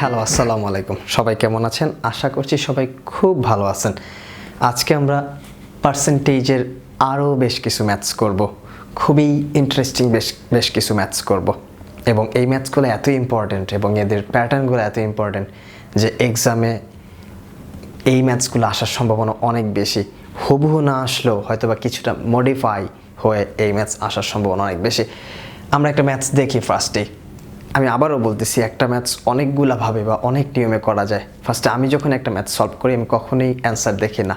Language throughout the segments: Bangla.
হ্যালো আসসালামু আলাইকুম সবাই কেমন আছেন আশা করছি সবাই খুব ভালো আছেন আজকে আমরা পার্সেন্টেজের আরো বেশ কিছু ম্যাথস করব খুবই ইন্টারেস্টিং বেশ কিছু ম্যাথস করব এবং এই ম্যাথসগুলো এত ইম্পর্টেন্ট এবং এদের প্যাটার্নগুলো এত ইম্পর্টেন্ট যে এক্সামে এই ম্যাথসগুলো আসার সম্ভাবনা অনেক বেশি হুবহু না আসলেও হয়তোবা কিছুটা মডিফাই হয়ে এই ম্যাথস আসার সম্ভাবনা অনেক বেশি আমরা একটা ম্যাথস দেখি ফার্স্টে আমি আবারও বলতেছি একটা ম্যাথস অনেকগুলা ভাবে বা অনেক নিয়মে করা যায় ফার্স্টে আমি যখন একটা ম্যাথস সলভ করি আমি কখনোই অ্যান্সার দেখি না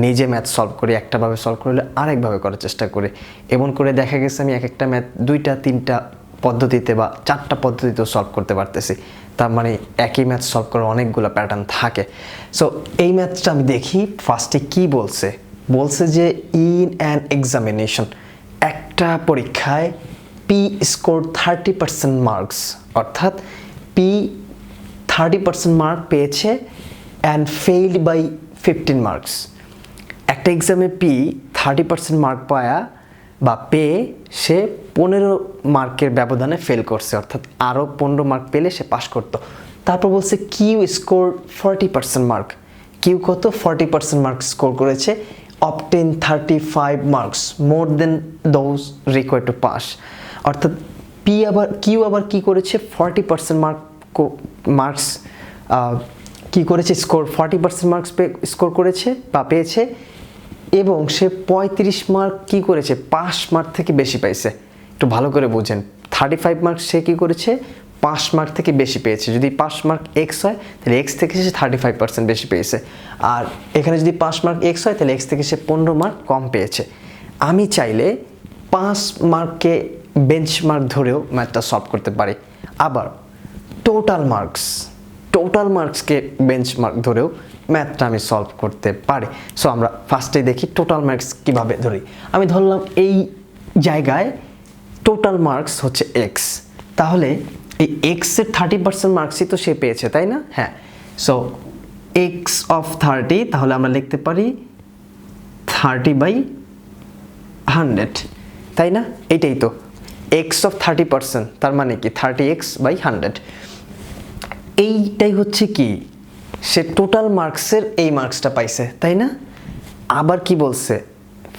নিজে ম্যাথ সলভ করি একটাভাবে সলভ করলে আরেকভাবে করার চেষ্টা করি এমন করে দেখা গেছে আমি এক একটা ম্যাথ দুইটা তিনটা পদ্ধতিতে বা চারটা পদ্ধতিতেও সলভ করতে পারতেছি তার মানে একই ম্যাথ সলভ করার অনেকগুলো প্যাটার্ন থাকে সো এই ম্যাথসটা আমি দেখি ফার্স্টে কি বলছে যে ইন অ্যান এক্সামিনেশন একটা পরীক্ষায় P scored 30% মার্কস অর্থাৎ P 30% মার্ক পেয়েছে অ্যান্ড ফেইলড বাই 15 মার্কস একটা এক্সামে P 30% মার্ক পেয়ে সে 15 মার্কের ব্যবধানে ফেল করছে অর্থাৎ আরও 15 মার্ক পেলে সে পাস করতো তারপর বলছে কিউ স্কোর 40% মার্ক কিউ কত 40% মার্ক স্কোর করেছে obtain 35 marks more than those required to pass অর্থাৎ কিউ আবার কি করেছে 40% মার্কস কি করেছে স্কোর 40% মার্কস স্কোর করেছে বা পেয়েছে এবং সে 35 মার্ক কি করেছে পাস মার্ক থেকে বেশি পাইছে একটু ভালো করে বুঝেন 35 মার্ক সে কি করেছে পাস মার্ক থেকে বেশি পেয়েছে যদি পাস মার্ক এক্স হয় তাহলে এক্স থেকে সে 35% বেশি পেয়েছে আর এখানে যদি পাস মার্ক এক্স হয় তাহলে এক্স থেকে সে 15 মার্ক কম পেয়েছে আমি চাইলে 5 মার্ককে বেঞ্চমার্ক ধরেও ম্যাথটা সলভ করতে পারি আবার টোটাল মার্কসকে বেঞ্চমার্ক ধরেও ম্যাথটা আমি সলভ করতে পারি সো আমরা ফার্স্টে দেখি টোটাল মার্কস কিভাবে ধরি আমি ধরলাম এই জায়গায় টোটাল মার্কস হচ্ছে এক্স তাহলে এই এক্সের 30% মার্কসই তো সে পেয়েছে তাই না হ্যাঁ সো এক্স অফ 30 তাহলে আমরা লিখতে পারি 30/100 তাই না এটাই তো এক্স অফ 30% তার মানে কি 30x/100 এইটাই হচ্ছে কি সে টোটাল মার্কসের এই মার্কসটা পাইছে তাই না আবার কি বলছে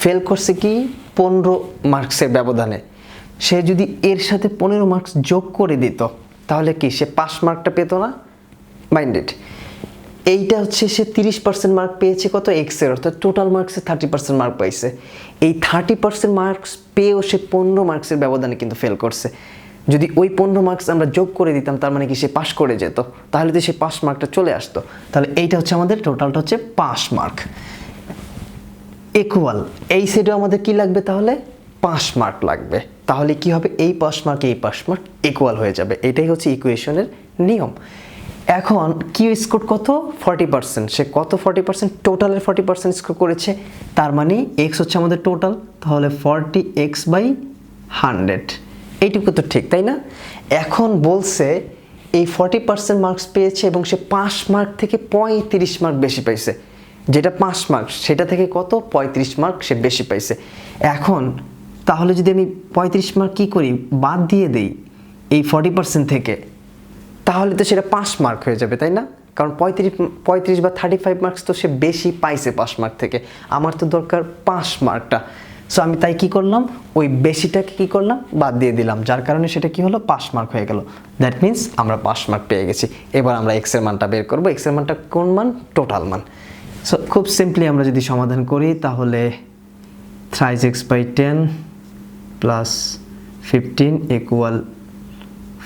ফেল করছে কি 15 মার্কসের ব্যবধানে সে যদি এর সাথে 15 মার্কস যোগ করে দিত তাহলে কি সে পাস মার্কটা পেত না মাইন্ডেড এইটা হচ্ছে সে 30% মার্ক পেয়েছে কত এক্স এর অর্থাৎ টোটাল মার্কসে 30% মার্ক পাইছে এই 30% মার্কস পেয়েও সে 15 মার্কসের ব্যবধানে কিন্তু ফেল করছে যদি ওই 15 মার্কস আমরা যোগ করে দিতাম তার মানে কি সে পাস করে যেত তাহলে তো সে পাস মার্কটা চলে আসতো তাহলে এইটা হচ্ছে আমাদের টোটালটা হচ্ছে পাস মার্ক ইকুয়াল এই সাইডে আমাদের কি লাগবে তাহলে পাস মার্ক লাগবে তাহলে কি হবে এই পাস মার্ক ইকুয়াল হয়ে যাবে এটাই হচ্ছে ইকুয়েশনের নিয়ম এখন কিউ স্কোর কত 40% সে কত 40% টোটালের 40% স্কোর করেছে তার মানে এক্স হচ্ছে আমাদের টোটাল তাহলে 40x/100 এইটুকু তো ঠিক তাই না এখন বলছে এই 40% মার্কস পেয়েছে এবং সে 5 মার্ক থেকে 35 মার্ক বেশি পাইছে যেটা 5 মার্ক সেটা থেকে কত 35 মার্ক সে বেশি পাইছে এখন তাহলে যদি আমি 35 মার্ক কি করি বাদ দিয়ে দেই এই 40% থেকে তাহলে তো সেটা 5 মার্ক হয়ে যাবে তাই না কারণ 35 বা 35 মার্কস তো সে বেশি পাইছে 5 মার্ক থেকে আমার তো দরকার 5 মার্কটা সো আমি তাই কি করলাম ওই বেশিটাকে কি করলাম বাদ দিয়ে দিলাম যার কারণে সেটা কি হলো 5 মার্ক হয়ে গেল দ্যাট মিন্স আমরা 5 মার্ক পেয়ে গেছি এবার আমরা এক্স এর মানটা বের করব এক্স এর মানটা কোন মান টোটাল মান সো খুব সিম্পলি আমরা যদি সমাধান করি তাহলে 3x/10 plus 15 equal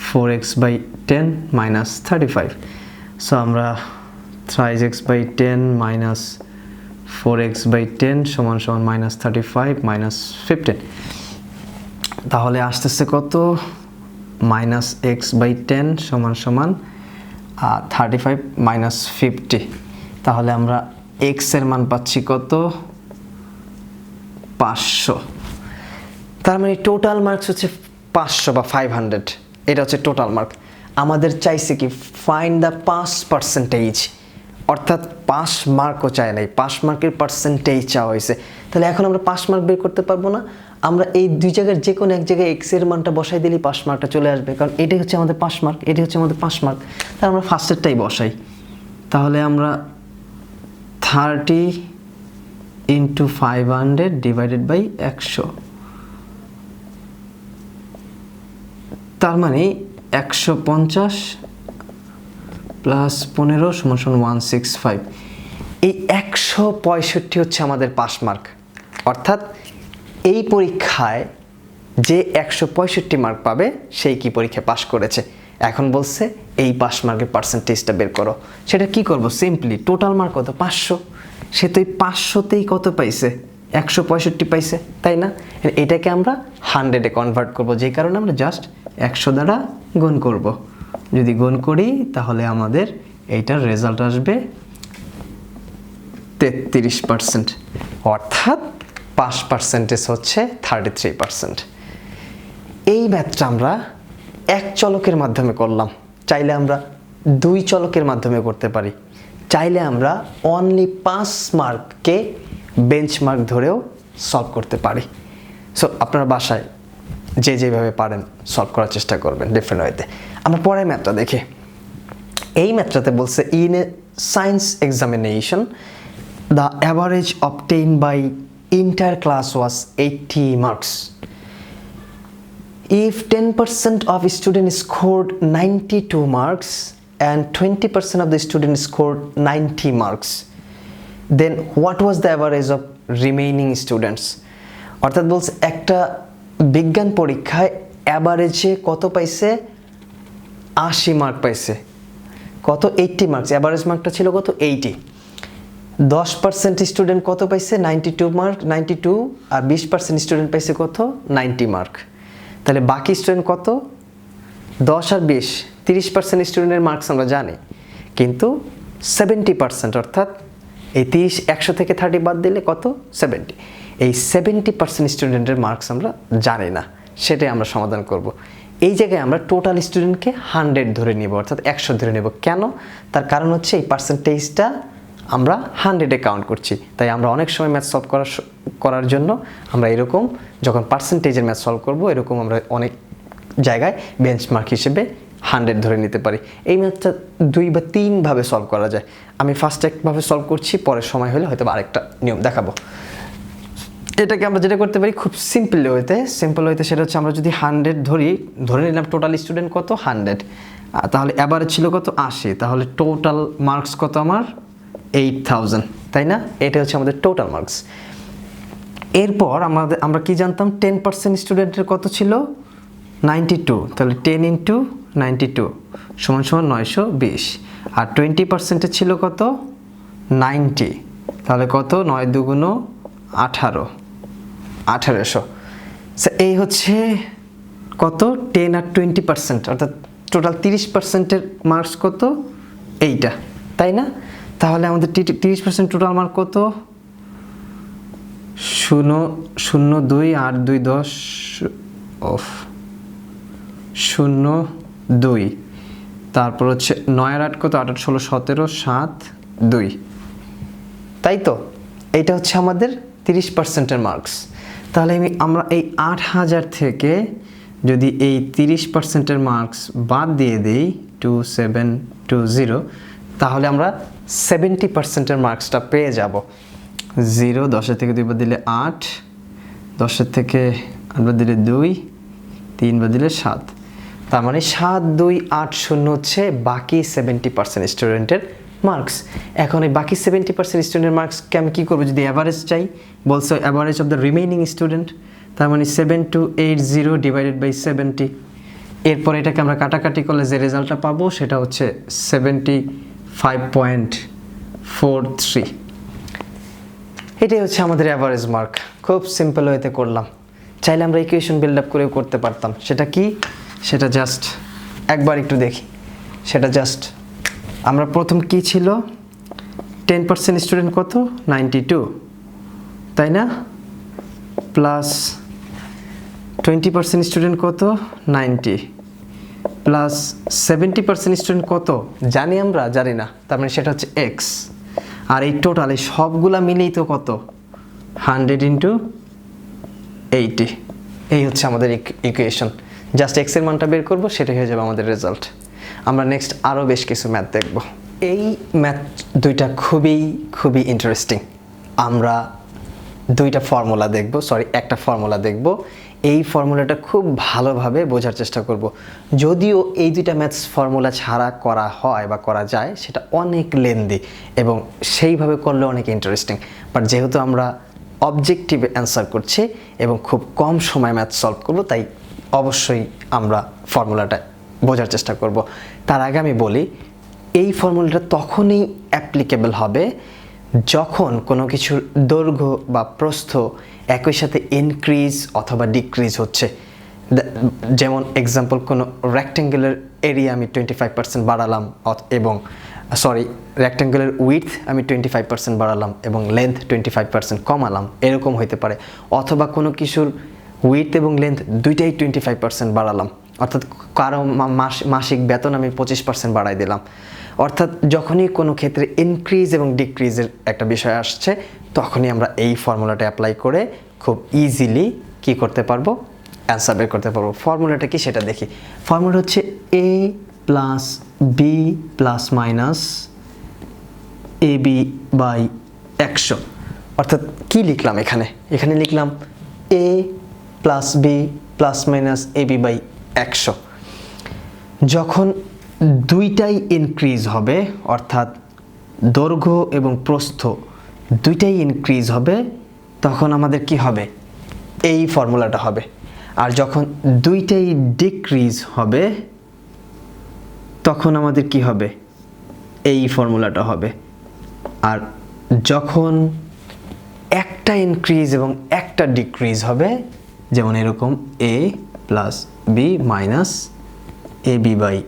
4x/10 minus 35 so আমরা 3x/10 minus 4x/10 সমান -35 -15 তাহলে আসতেছে কত -x/10 সমান 35 -50 তাহলে আমরা x এর মান পাচ্ছি কত 500 তার মানে টোটাল মার্কস হচ্ছে 500 বা 500 এটা হচ্ছে টোটাল মার্ক আমাদের চাইছে কি ফাইন্ড দ্য পাস পার্সেন্টেজ অর্থাৎ 5 মার্কও চায় নাই, 5 মার্কের পার্সেন্টেজ চাওয়া হয়েছে। তাহলে এখন আমরা 5 মার্ক বের করতে পারবো না? আমরা এই দুই জায়গার যে কোনো এক জায়গায় এক্স এর মানটা বসাই দিলেই 5 মার্কটা চলে আসবে, কারণ এটাই হচ্ছে আমাদের 5 মার্ক, এটাই হচ্ছে আমাদের 5 মার্ক। তাহলে আমরা ফার্স্টেরটাই বসাই। তাহলে আমরা 30 × 500 ডিভাইডেড বাই 100, তার মানে 150 প্লাস 15 সমান 165। এই 165 হচ্ছে আমাদের 5 মার্ক। অর্থাৎ এই পরীক্ষায় যে 165 মার্ক পাবে সেই কি পরীক্ষায় পাশ করেছে। এখন বলছে এই 5 মার্কের পার্সেন্টেজটা বের করো। সেটা কি করব? সিম্পলি টোটাল মার্ক কত? 500। সে তো এই 500তেই কত পাইছে? 165 পাইছে, তাই না? এটাকে আমরা 100-এ কনভার্ট করব, যে কারণে আমরা জাস্ট 100 দ্বারা গুণ করব। যদি গুণ করি তাহলে আমাদের এইটার রেজাল্ট আসবে 33%। অর্থাৎ পাস পার্সেন্টেজ হচ্ছে 33%। এই ম্যাথটা আমরা এক চলকের মাধ্যমে করলাম, চাইলে আমরা 2 চলকের মাধ্যমে করতে পারি, চাইলে আমরা অনলি 5 মার্ককে বেঞ্চমার্ক ধরেও সলভ করতে পারি। সো আপনারা বাসায় যে যেভাবে পারেন সলভ করার চেষ্টা করবেন ডিফারেন্ট ওয়েতে। আমরা পরের ম্যাথটা দেখি। এই ম্যাথটাতে বলছে in a science examination the average obtain by entire class was 80 marks. If 10% of students scored 92 marks and 20% of the students scored 90 marks, then what was the average of remaining students? অর্থাৎ বলছে একটা বিজ্ঞান পরীক্ষায় অ্যাভারেজে কত পাইছে? 80 মার্ক পাইছে। কত? 80 মার্কস। অ্যাভারেজ মার্কটা ছিল কত? 80। 10% স্টুডেন্ট কত পাইছে? 92 মার্ক, 92। আর 20% স্টুডেন্ট পাইছে কত? 90 মার্ক। তাহলে বাকি স্টুডেন্ট কত? 10 আর 20, 30% স্টুডেন্টের মার্কস আমরা জানি, কিন্তু 70%, অর্থাৎ এই 30 100 থেকে 30 বাদ দিলে কত? 70। এই 70% স্টুডেন্টের মার্কস আমরা জানি না, সেটাই আমরা সমাধান করব। এই জায়গায় আমরা টোটাল স্টুডেন্টকে 100 ধরে নিব, অর্থাৎ 100 ধরে নেব। কেন? তার কারণ হচ্ছে এই পার্সেন্টেজটা আমরা 100-এ কাউন্ট করছি। তাই আমরা অনেক সময় ম্যাথ সলভ করার জন্য আমরা এরকম যখন পার্সেন্টেজের ম্যাথ সলভ করব, এরকম আমরা অনেক জায়গায় বেঞ্চমার্ক হিসেবে 100 ধরে নিতে পারি। এই ম্যাথটা 2 বা 3 ভাবে সলভ করা যায়। আমি ফার্স্ট একভাবে সলভ করছি, পরের সময় হলে হয়তো আরেকটা নিয়ম দেখাবো। এটাকে আমরা যেটা করতে পারি খুব সিম্পল ওয়েতে, সেটা হচ্ছে আমরা যদি 100 ধরে নিলাম, টোটাল স্টুডেন্ট কত? 100। তাহলে এবারে ছিল কত? 80। তাহলে টোটাল মার্কস কত আমার? 8000, তাই না? এটা হচ্ছে আমাদের টোটাল মার্কস। এরপর আমরা কি জানতাম? 10% স্টুডেন্টের কত ছিল? 92। তাহলে 10 × 92 সমান 920। আর 20% ছিল কত? 90। তাহলে কত? 9 2 18, 1800। এই হচ্ছে কত? 10 আর 20%, অর্থাৎ টোটাল 30%-এর মার্কস কত? এইটা, তাই না? তাহলে আমাদের 30% টোটাল মার্ক কত? 002 8 2 10 02। তারপর হচ্ছে 9 আর 8 কত? 8 8 16 17 7 2, তাই তো? এইটা হচ্ছে আমাদের 30%-এর মার্কস। তাহলে আমরা এই 8000 থেকে যদি এই 30%-এর মার্কস বাদ দিয়ে দেই 2720, তাহলে আমরা 70%-এর মার্কসটা পেয়ে যাব। 0 10-এর থেকে 2 বাদ দিলে 8, 10-এর থেকে 8 বাদ দিলে 2, 3 বাদ দিলে 7। তার মানে 7 2 8 0 হচ্ছে বাকি 70% স্টুডেন্টের মার্কস। এখন এই বাকি 70% স্টুডেন্টের মার্কসকে আমি কী করবো? যদি অ্যাভারেজ চাই, বলছে average of the remaining student, তার মানে 7280 ডিভাইডেড বাই 70। এরপর এটাকে আমরা কাটাকাটি করলে যে রেজাল্টটা পাবো সেটা হচ্ছে 75.43। এটাই হচ্ছে আমাদের অ্যাভারেজ মার্ক। খুব সিম্পল ওয়েতে করলাম। চাইলে আমরা ইকুয়েশন বিল্ড আপ করেও করতে পারতাম। সেটা কি? সেটা জাস্ট একবার একটু দেখি। সেটা জাস্ট আমরা প্রথম কি ছিল? 10% স্টুডেন্ট কত? 92, তাই না? প্লাস 20% স্টুডেন্ট কত? 90, প্লাস 70% স্টুডেন্ট কত জানি আমরা, জানি না, তার মানে সেটা হচ্ছে এক্স। আর এই টোটাল এই সবগুলা মিলেই তো কত 100 ইন্টু 80, এই হচ্ছে আমাদের ইকুয়েশন। জাস্ট এক্স এর মানটা বের করব, সেটাই হয়ে যাবে আমাদের রেজাল্ট। আমরা নেক্সট আরও বেশ কিছু ম্যাথ দেখব। এই ম্যাথ দুইটা খুবই ইন্টারেস্টিং। আমরা দুইটা ফর্মুলা দেখব, একটা ফর্মুলা দেখব। এই ফর্মুলাটা খুব ভালোভাবে বোঝার চেষ্টা করব। যদিও এই দুইটা ম্যাথস ফর্মুলা ছাড়া করা হয় বা করা যায়, সেটা অনেক লেন্দি এবং সেইভাবে করলে অনেক ইন্টারেস্টিং। বাট যেহেতু আমরা অবজেক্টিভে অ্যান্সার করছি এবং খুব কম সময় ম্যাথ সলভ করব, তাই অবশ্যই আমরা ফর্মুলাটা বোঝার চেষ্টা করব। তার আগে আমি বলি, এই ফর্মুলাটা তখনই অ্যাপ্লিকেবল হবে যখন কোনো কিছুর দৈর্ঘ্য বা প্রস্থ একই সাথে ইনক্রিজ অথবা ডিক্রিজ হচ্ছে। যেমন এক্সাম্পল, কোনো রেক্ট্যাঙ্গুলার এরিয়া আমি 25% বাড়ালাম এবং রেক্ট্যাঙ্গুলার উইডথ আমি 25% বাড়ালাম এবং লেন্থ 25% কমালাম, এরকম হইতে পারে। অথবা কোনো কিছুর উইডথ এবং লেন্থ দুইটাই 25% বাড়ালাম, অর্থাৎ কারো মাসিক বেতন আমি 25% বাড়াই দিলাম। অর্থাৎ যখনই কোনো ক্ষেত্রে ইনক্রিজ এবং ডিক্রিজের একটা বিষয় আসছে, তখনই আমরা এই ফর্মুলাটা অ্যাপ্লাই করে খুব ইজিলি কি করতে পারবো, অ্যান্সার বের করতে পারবো। ফর্মুলাটা কি সেটা দেখি। ফর্মুলা হচ্ছে a plus B plus minus ab by 100। অর্থাৎ কি লিখলাম এখানে লিখলাম a plus B plus minus ab by 100। যখন দুইটাই ইনক্রিজ হবে, অর্থাৎ দৈর্ঘ্য এবং প্রস্থ দুইটাই ইনক্রিজ হবে, তখন আমাদের কি হবে, এই ফর্মুলাটা হবে। আর যখন দুইটাই ডিক্রিজ হবে, তখন আমাদের কি হবে, এই ফর্মুলাটা হবে। আর যখন একটা ইনক্রিজ এবং একটা ডিক্রিজ হবে, যেমন এরকম a plus B minus ab by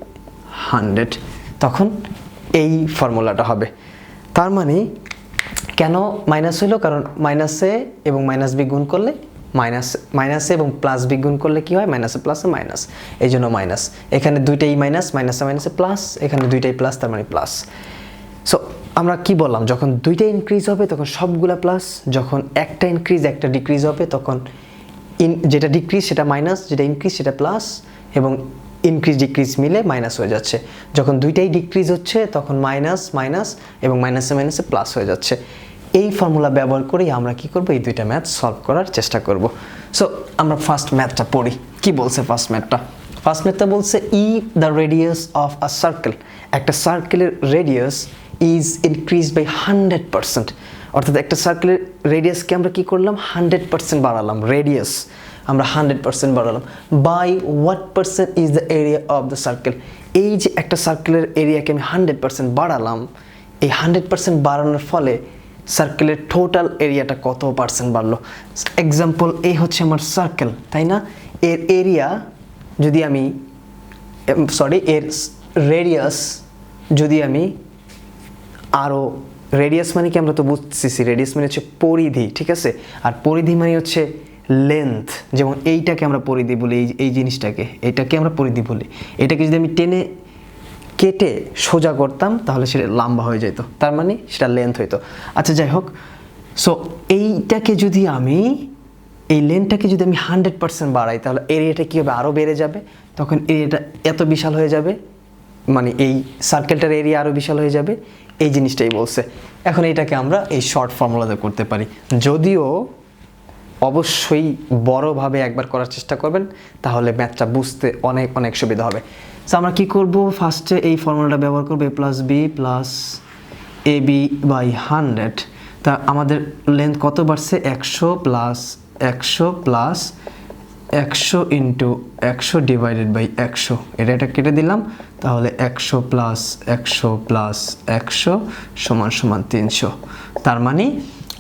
100, তখন এই ফর্মুলাটা হবে। তার মানে কেন মাইনাস হইলো, কারণ মাইনাসে এবং মাইনাস বি গুণ করলে মাইনাসে এবং প্লাস বি গুণ করলে কি হয়, মাইনাসে প্লাসে মাইনাস, এই জন্য মাইনাস। এখানে দুইটাই মাইনাসে মাইনাসে প্লাস, এখানে দুইটাই প্লাস, তার মানে প্লাস। সো আমরা কি বললাম, যখন দুইটা ইনক্রিজ হবে তখন সবগুলা প্লাস, যখন একটা ইনক্রিজ একটা ডিক্রিজ হবে তখন যেটা ডিক্রিজ সেটা মাইনাস, যেটা ইনক্রিজ সেটা প্লাস, এবং ইনক্রিজ ডিক্রিজ মিলে মাইনাস হয়ে যাচ্ছে। যখন দুইটাই ডিক্রিজ হচ্ছে তখন মাইনাস এবং মাইনাসে প্লাস হয়ে যাচ্ছে। এই ফর্মুলা ব্যবহার করেই আমরা কি করব, এই দুইটা ম্যাথ সলভ করার চেষ্টা করব। সো আমরা ফার্স্ট ম্যাথটা পড়ি। কি বলছে ফার্স্ট ম্যাথটা বলছে the radius of a circle, একটা সার্কেলের রেডিয়াস ইজ ইনক্রিজ বাই 100%। অর্থাৎ একটা সার্কেলের রেডিয়াসকে আমরা কি করলাম, 100% বাড়ালাম। রেডিয়াস আমরা 100% বাড়ালাম। By what percent is the area of the circle, এই যে একটা সার্কেলের এরিয়াকে আমি 100% বাড়ালাম, এই 100% বাড়ানোর ফলে সার্কেলের টোটাল এরিয়াটা কত পার্সেন্ট বাড়লো। এক্সাম্পল, এই হচ্ছে আমার সার্কেল, তাই না? এর এরিয়া যদি আমি এর রেডিয়াস যদি আমি আরও, রেডিয়াস মানে কি আমরা তো বুঝতেছি, রেডিয়াস মানে হচ্ছে পরিধি, ঠিক আছে? আর পরিধি মানে হচ্ছে লেন্থ। যেমন এইটাকে আমরা পরিধি বলি, এই জিনিসটাকে, এইটাকে আমরা পরিধি বলি। এটাকে যদি আমি টেনে কেটে সোজা করতাম তাহলে সেটা লম্বা হয়ে যেত, তার মানে সেটা লেন্থ হইতো। আচ্ছা, যাই হোক। সো এইটাকে যদি আমি, এই লেন্থটাকে যদি আমি 100% বাড়াই, তাহলে এরিয়াটা কী হবে, আরও বেড়ে যাবে। তখন এরিয়াটা এত বিশাল হয়ে যাবে, মানে এই সার্কেলটার এরিয়া আরও বিশাল হয়ে যাবে। এই জিনিসটাই বলছে। এখন এটাকে আমরা এই শর্ট ফর্মুলাতে করতে পারি, যদিও অবশ্যই বড়ভাবে একবার করার চেষ্টা করবেন, তাহলে ম্যাথটা বুঝতে অনেক সুবিধা হবে। সো আমরা কি করব, ফার্স্টে এই ফর্মুলাটা ব্যবহার করব, a plus B plus ab by 100। তা আমাদের লেন্থ কত বাড়ছে, 100 প্লাস 100 ইন্টু 100 ডিভাইডেড বাই 100। এটা কেটে দিলাম, তাহলে 100 প্লাস 100 সমান 300। তার মানে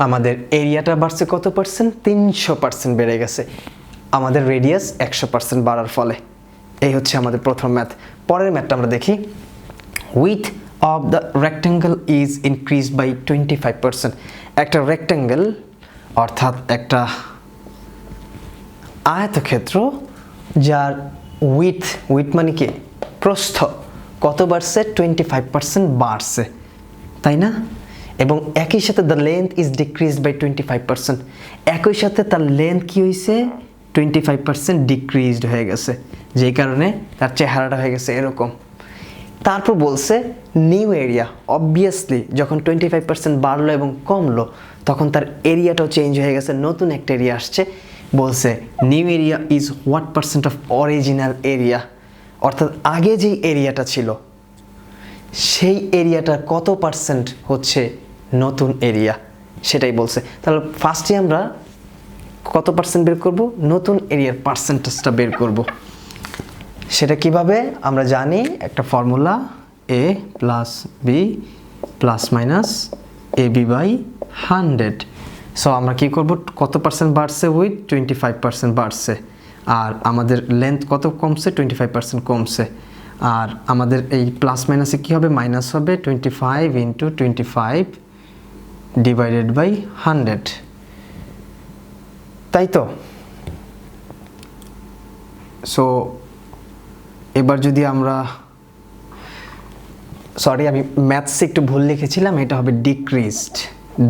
আমাদের এরিয়াটা বাড়ছে কত পার্সেন্ট, 300% বেড়ে গেছে আমাদের রেডিয়াস 100% বাড়ার ফলে। এই হচ্ছে আমাদের প্রথম ম্যাথ। পরের ম্যাথটা আমরা দেখি। Width of the rectangle is increase by 25%। একটা রেক্ট্যাঙ্গেল অর্থাৎ একটা আয়তক্ষেত্র যার উইথ মানে কি প্রস্থ কত বাড়ছে 25% বাড়ছে, তাই না? এবং একই সাথে the length is decreased by 25%, একই সাথে তার লেন্থ কি হয়েছে 25% ডিক্রিজড হয়ে গেছে, যেই কারণে তার চেহারাটা হয়ে গেছে এরকম। তারপর বলছে নিউ এরিয়া, অবভিয়াসলি যখন 25% বাড়লো এবং কমলো তখন তার এরিয়াটাও চেঞ্জ হয়ে গেছে, নতুন একটা এরিয়া আসছে। বলছে new area is what percent of original area, অর্থাৎ আগে যেই এরিয়াটা ছিল সেই এরিয়াটার কত পার্সেন্ট হচ্ছে নতুন এরিয়া, সেটাই বলছে। তাহলে ফার্স্টে আমরা কত পার্সেন্ট বের করব, নতুন এরিয়ার পার্সেন্টেজটা বের করব। সেটা কিভাবে আমরা জানি, একটা formula a plus B plus minus A B by 100। So আমরা কি করব, কত পার্সেন্ট বাড়ছে উইথ 25% বাড়ছে, আর আমাদের লেন্থ কত কমছে 25% কমছে, আর আমাদের এই প্লাস মাইনাসে কী হবে, মাইনাস হবে 25 ইন্টু 25 ডিভাইডেড বাই 100, তাই তো? সো এবার যদি আমরা, সরি আমি ম্যাথসে একটু ভুল লিখেছিলাম, এটা হবে ডিক্রিজড,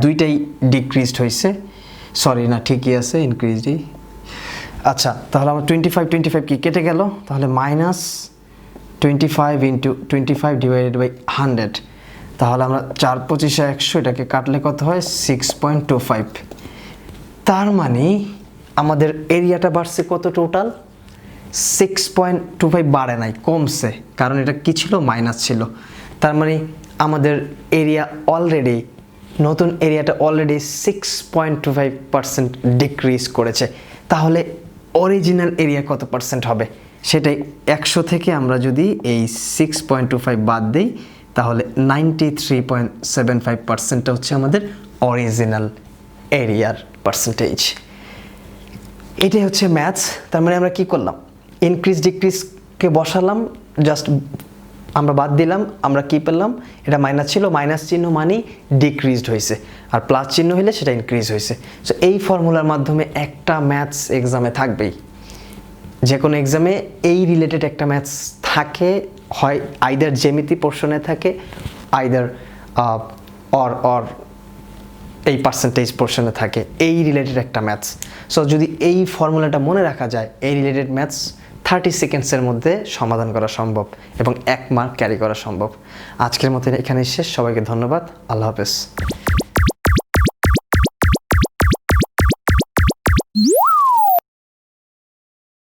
দুইটাই ডিক্রিজড হয়েছে, সরি না ঠিকই আছে ইনক্রিজডই। আচ্ছা তাহলে আমার 25 কি কেটে গেল, তাহলে মাইনাস 25 ইন্টু 25 ডিভাইডেড বাই 100, তাহলে আমরা 4 25 100, এটাকে কাটলে কত হয় 6.25। তার মানে আমাদের এরিয়াটা বাড়ছে কত, টোটাল 6.25 বাড়ে নাই, কমছে, কারণ এটা কি ছিল, মাইনাস ছিল। তার মানে আমাদের এরিয়া অলরেডি, নতুন এরিয়াটা অলরেডি 6.25% ডিক্রিজ করেছে। তাহলে অরিজিনাল এরিয়া কত পার্সেন্ট হবে, সেটাই 100 থেকে আমরা যদি এই 6.25 বাদ দিই তাহলে 93.75% হচ্ছে আমাদের অরিজিনাল এরিয়ার পার্সেন্টেজ। এটাই হচ্ছে ম্যাথস। তার মানে আমরা কি করলাম, ইনক্রিজ ডিক্রিজকে বসালাম, জাস্ট আমরা বাদ দিলাম, আমরা কি পেলাম, এটা মাইনাস ছিল, মাইনাস চিহ্ন মানে ডিক্রিজড হয়েছে, আর প্লাস চিহ্ন হলে সেটা ইনক্রিজ হয়েছে। সো এই ফর্মুলার মাধ্যমে একটা ম্যাথস এক্সামে থাকবেই, যে কোনো এক্সামে এই রিলেটেড একটা ম্যাথস থাকে, হয় আইদার জ্যামিতি পোর্শনে থাকে, আইদার অর এই পার্সেন্টেজ পোর্শনে থাকে, এই রিলেটেড একটা ম্যাথস। সো যদি এই ফর্মুলাটা মনে রাখা যায়, এই রিলেটেড ম্যাথস 30 সেকেন্ডসের মধ্যে সমাধান করা সম্ভব এবং 1 মার্ক ক্যারি করা সম্ভব। আজকের মতো এখানে শেষ, সবাইকে ধন্যবাদ, আল্লাহ হাফেজ।